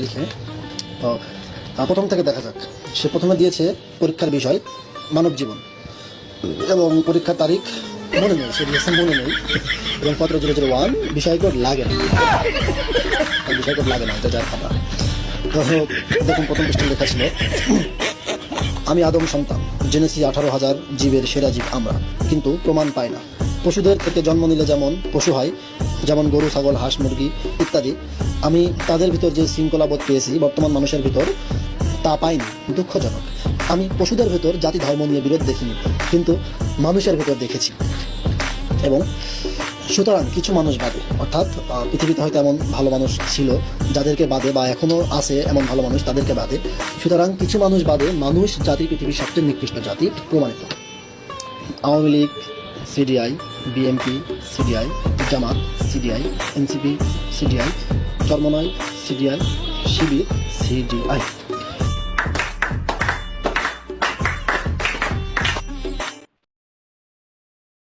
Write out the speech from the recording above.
লিখে। তো প্রথম থেকে দেখা যাক। সে প্রথমে দিয়েছে পরীক্ষার বিষয় মানব জীবন, এবং পরীক্ষার তারিখ মনে নেই, সে দিয়েছে মনে নেই, এবং পত্র 001 বিষয় কোড লাগে না, বিষয় কোড লাগে না, এটা যার খাবার। তো দেখুন প্রথম পৃষ্ঠে লেখা ছিল, আমি আদম সন্তান, জেনেছি 18,000 জীবের সেরা জীব আমরা, কিন্তু প্রমাণ পাই না। পশুদের থেকে জন্ম নিলে যেমন পশু হয়, যেমন গরু, ছাগল, হাঁস, মুরগি ইত্যাদি, আমি তাদের ভিতর যে শৃঙ্খলাবোধ পেয়েছি বর্তমান মানুষের ভিতর তা পাইনি। দুঃখজনক। আমি পশুদের ভিতর জাতি ধর্ম নিয়ে বিরোধ দেখিনি, কিন্তু মানুষের ভিতর দেখেছি। এবং সুতরাং কিছু মানুষ বাদে, অর্থাৎ পৃথিবীতে হয়তো এমন ভালো মানুষ ছিল যাদেরকে বাদে, বা এখনও আছে এমন ভালো মানুষ তাদেরকে বাদে, সুতরাং কিছু মানুষ বাদে মানুষ জাতি পৃথিবীর সবচেয়ে নিকৃষ্ট জাতি প্রমাণিত। Awami League, CDI, BNP, CDI, Jamaat, CDI, NCP, CDI, Charmonai, CDI, Shibir, CDI.